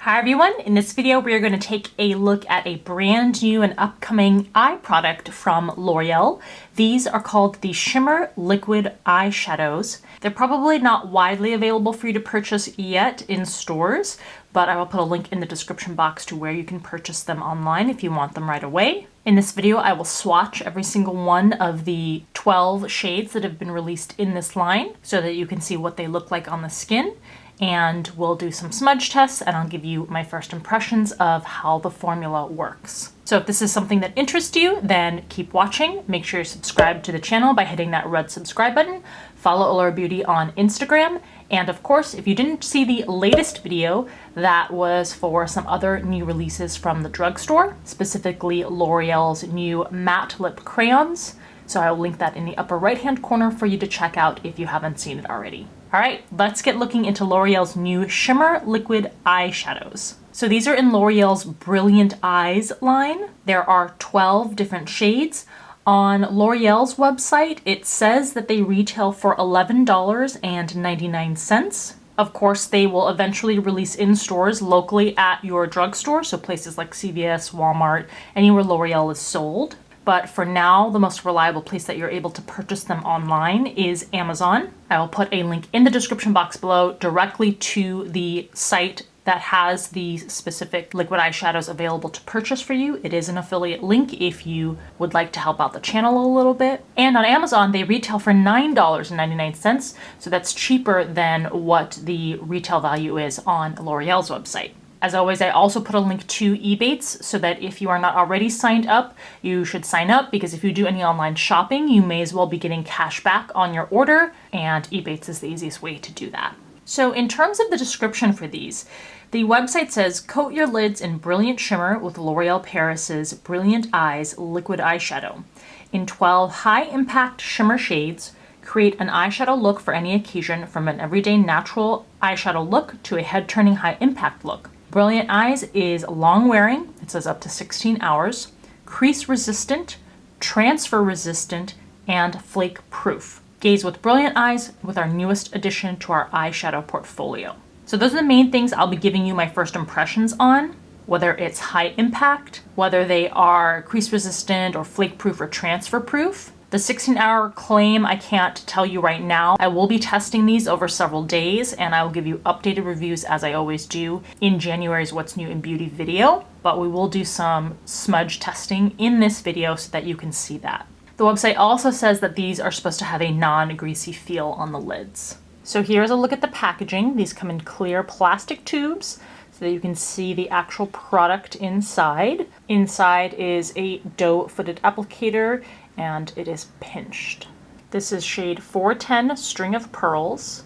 Hi everyone, in this video we are going to take a look at a brand new and upcoming eye product from L'Oreal. These are called the Shimmer Liquid Eyeshadows. They're probably not widely available for you to purchase yet in stores, but I will put a link in the description box to where you can purchase them online if you want them right away. In this video I will swatch every single one of the 12 shades that have been released in this line so that you can see what they look like on the skin. And we'll do some smudge tests and I'll give you my first impressions of how the formula works. So if this is something that interests you, then keep watching. Make sure you're subscribed to the channel by hitting that red subscribe button. Follow Allura Beauty on Instagram. And of course, if you didn't see the latest video, that was for some other new releases from the drugstore, specifically L'Oreal's new matte lip crayons. So I will link that in the upper right-hand corner for you to check out if you haven't seen it already. All right, let's get looking into L'Oreal's new Shimmer Liquid Eyeshadows. So these are in L'Oreal's Brilliant Eyes line. There are 12 different shades. On L'Oreal's website, it says that they retail for $11.99. Of course, they will eventually release in stores locally at your drugstore, so places like CVS, Walmart, anywhere L'Oreal is sold. But for now, the most reliable place that you're able to purchase them online is Amazon. I will put a link in the description box below directly to the site that has the specific liquid eyeshadows available to purchase for you. It is an affiliate link if you would like to help out the channel a little bit. And on Amazon, they retail for $9.99, so that's cheaper than what the retail value is on L'Oreal's website. As always, I also put a link to Ebates so that if you are not already signed up, you should sign up, because if you do any online shopping, you may as well be getting cash back on your order, and Ebates is the easiest way to do that. So in terms of the description for these, the website says, coat your lids in brilliant shimmer with L'Oreal Paris's Brilliant Eyes Liquid Eyeshadow. In 12 high-impact shimmer shades, create an eyeshadow look for any occasion, from an everyday natural eyeshadow look to a head-turning high-impact look. Brilliant Eyes is long wearing, it says up to 16 hours, crease resistant, transfer resistant, and flake proof. Gaze with Brilliant Eyes with our newest addition to our eyeshadow portfolio. So those are the main things I'll be giving you my first impressions on, whether it's high impact, whether they are crease resistant or flake proof or transfer proof. The 16-hour claim, I can't tell you right now. I will be testing these over several days, and I will give you updated reviews as I always do in January's What's New in Beauty video, but we will do some smudge testing in this video so that you can see that. The website also says that these are supposed to have a non-greasy feel on the lids. So here's a look at the packaging. These come in clear plastic tubes so that you can see the actual product inside. Inside is a doe-footed applicator, and it is pinched. This is shade 410 String of Pearls,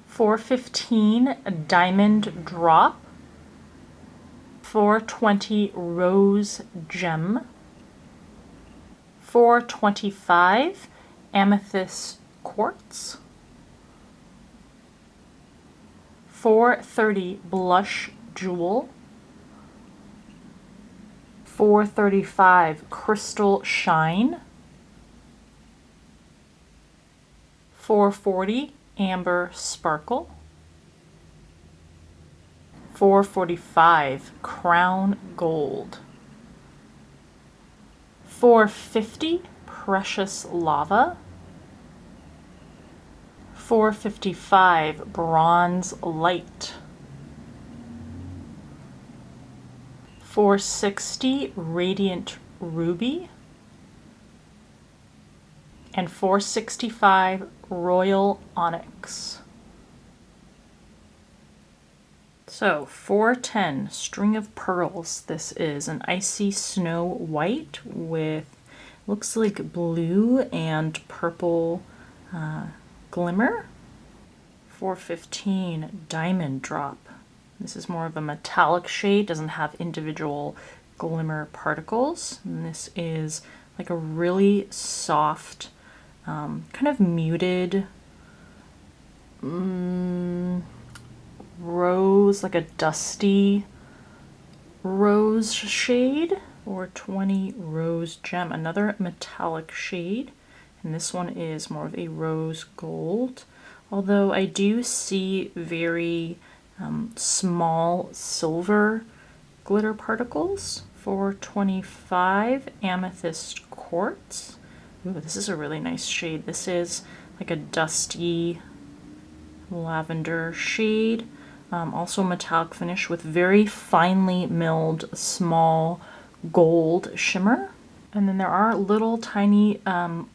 415 Diamond Drop, 420 Rose Gem, 425 Amethyst Quartz, 430 Blush Jewel, 435 Crystal Shine, 440 Amber Sparkle, 445 Crown Gold, 450 Precious Lava, 455 Bronze Light, 460 Radiant Ruby, and 465 Royal Onyx. So 410 String of Pearls. This is an icy snow white with, looks like blue and purple glimmer. 415 Diamond Drop. This is more of a metallic shade, doesn't have individual glimmer particles. And this is like a really soft, kind of muted rose, like a dusty rose shade. Or 20 Rose Gem, another metallic shade. And this one is more of a rose gold. Although I do see very small silver glitter particles. 425 Amethyst Quartz. Ooh, this is a really nice shade. This is like a dusty lavender shade. Also metallic finish with very finely milled small gold shimmer. And then there are little tiny,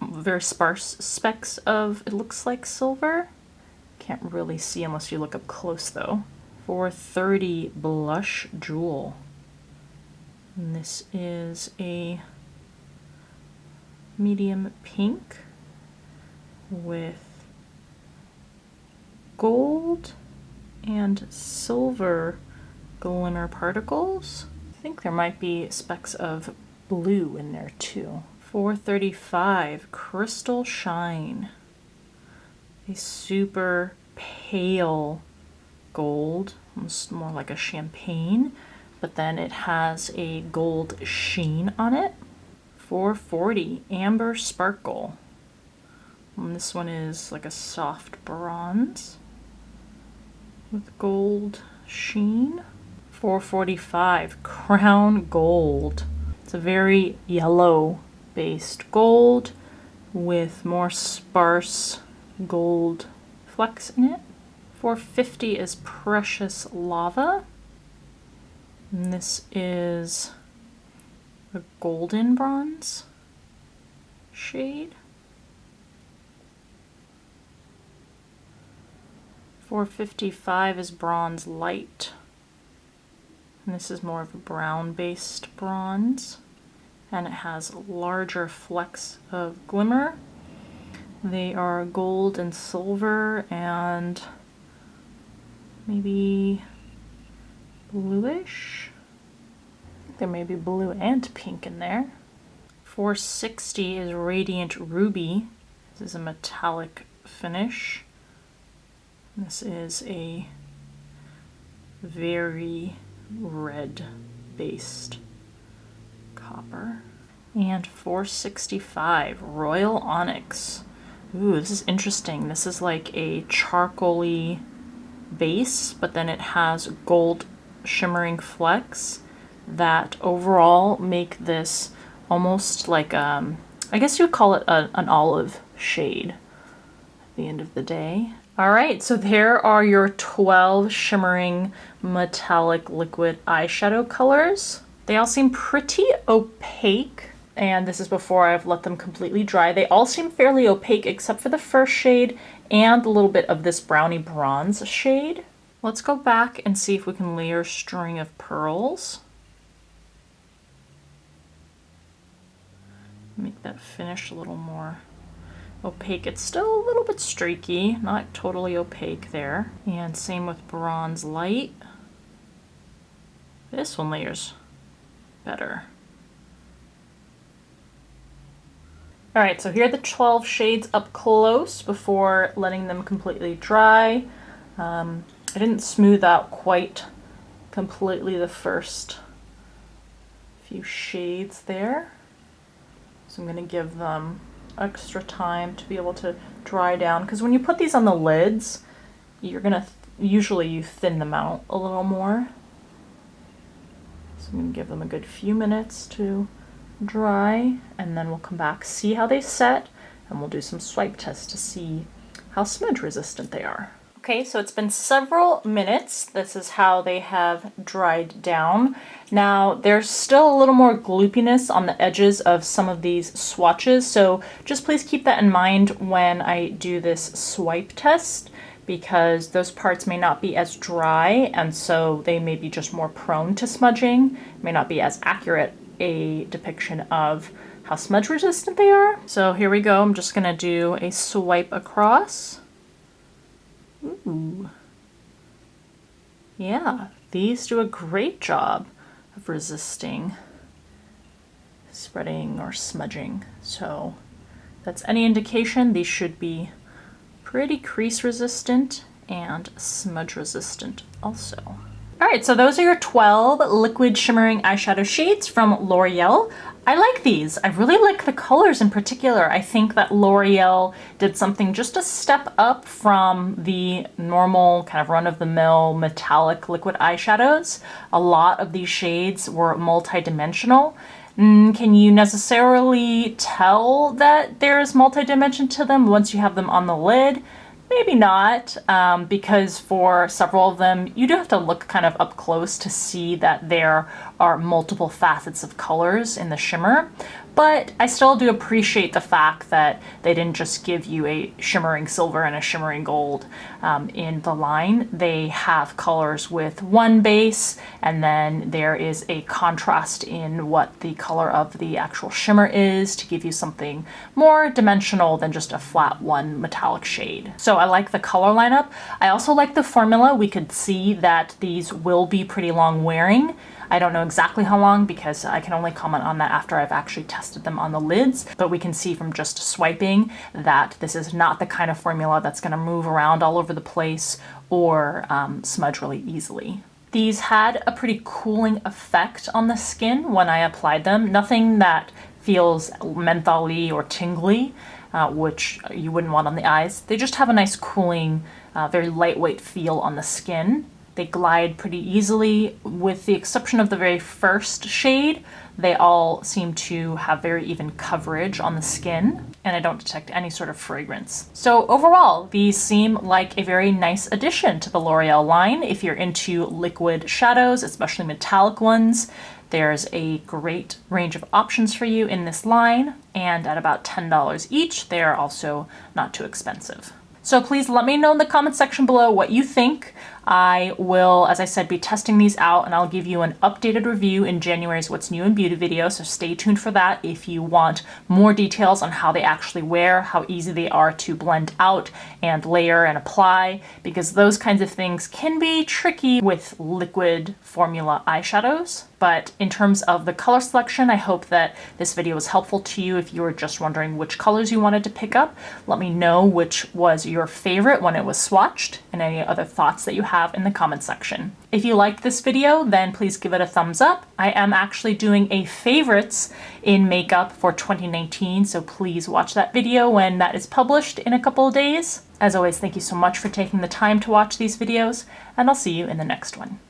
very sparse specks of, it looks like silver. Can't really see unless you look up close though. 430 Blush Jewel. And this is a medium pink with gold and silver glimmer particles. I think there might be specks of blue in there too. 435 Crystal Shine. A super pale gold, almost more like a champagne, but then it has a gold sheen on it. 440 Amber Sparkle. And this one is like a soft bronze with gold sheen. 445 Crown Gold. It's a very yellow based gold with more sparse gold flecks in it. 450 is Precious Lava. And this is a golden bronze shade. 455 is Bronze Light. And this is more of a brown based bronze. And it has larger flecks of glimmer. They are gold and silver and maybe bluish. I think there may be blue and pink in there. 460 is Radiant Ruby. This is a metallic finish. This is a very red based copper. And 465 Royal Onyx. Ooh, this is interesting. This is like a charcoaly base, but then it has gold shimmering flecks that overall make this almost like I guess you would call it an olive shade at the end of the day. All right, so there are your 12 shimmering metallic liquid eyeshadow colors. They all seem pretty opaque, and this is before I've let them completely dry. They all seem fairly opaque except for the first shade and a little bit of this brownie bronze shade. Let's go back and see if we can layer String of Pearls. Make that finish a little more opaque. It's still a little bit streaky, not totally opaque there. And same with Bronze Light. This one layers better. All right, so here are the 12 shades up close before letting them completely dry. I didn't smooth out quite completely the first few shades there. So I'm gonna give them extra time to be able to dry down, because when you put these on the lids, you're gonna usually you thin them out a little more. So I'm gonna give them a good few minutes to dry, and then we'll come back, see how they set, and we'll do some swipe tests to see how smudge resistant they are. Okay, so it's been several minutes. This is how they have dried down. Now, there's still a little more gloopiness on the edges of some of these swatches, so just please keep that in mind when I do this swipe test, because those parts may not be as dry, and so they may be just more prone to smudging, may not be as accurate a depiction of how smudge resistant they are. So here we go. I'm just gonna do a swipe across. Ooh. Yeah, these do a great job of resisting spreading or smudging. So that's any indication, these should be pretty crease resistant and smudge resistant also. All right, so those are your 12 liquid shimmering eyeshadow shades from L'Oreal. I like these. I really like the colors in particular. I think that L'Oreal did something just a step up from the normal kind of run-of-the-mill metallic liquid eyeshadows. A lot of these shades were multi-dimensional. Can you necessarily tell that there's multi-dimension to them once you have them on the lid? Maybe not, because for several of them, you do have to look kind of up close to see that there are multiple facets of colors in the shimmer. But I still do appreciate the fact that they didn't just give you a shimmering silver and a shimmering gold in the line. They have colors with one base, and then there is a contrast in what the color of the actual shimmer is to give you something more dimensional than just a flat one metallic shade. So I like the color lineup. I also like the formula. We could see that these will be pretty long wearing. I don't know exactly how long because I can only comment on that after I've actually tested them on the lids, but we can see from just swiping that this is not the kind of formula that's going to move around all over the place or smudge really easily. These had a pretty cooling effect on the skin when I applied them. Nothing that feels mentholy or tingly, which you wouldn't want on the eyes. They just have a nice cooling, very lightweight feel on the skin. They glide pretty easily, with the exception of the very first shade. They all seem to have very even coverage on the skin, and I don't detect any sort of fragrance. So overall, these seem like a very nice addition to the L'Oreal line. If you're into liquid shadows, especially metallic ones, there's a great range of options for you in this line, and at about $10 each, they are also not too expensive. So please let me know in the comment section below what you think. I will, as I said, be testing these out, and I'll give you an updated review in January's What's New in Beauty video, so stay tuned for that if you want more details on how they actually wear, how easy they are to blend out and layer and apply, because those kinds of things can be tricky with liquid formula eyeshadows. But in terms of the color selection, I hope that this video was helpful to you if you were just wondering which colors you wanted to pick up. Let me know which was your favorite when it was swatched, and any other thoughts that you have in the comment section. If you liked this video, then please give it a thumbs up. I am actually doing a favorites in makeup for 2019, so please watch that video when that is published in a couple of days. As always, thank you so much for taking the time to watch these videos, and I'll see you in the next one.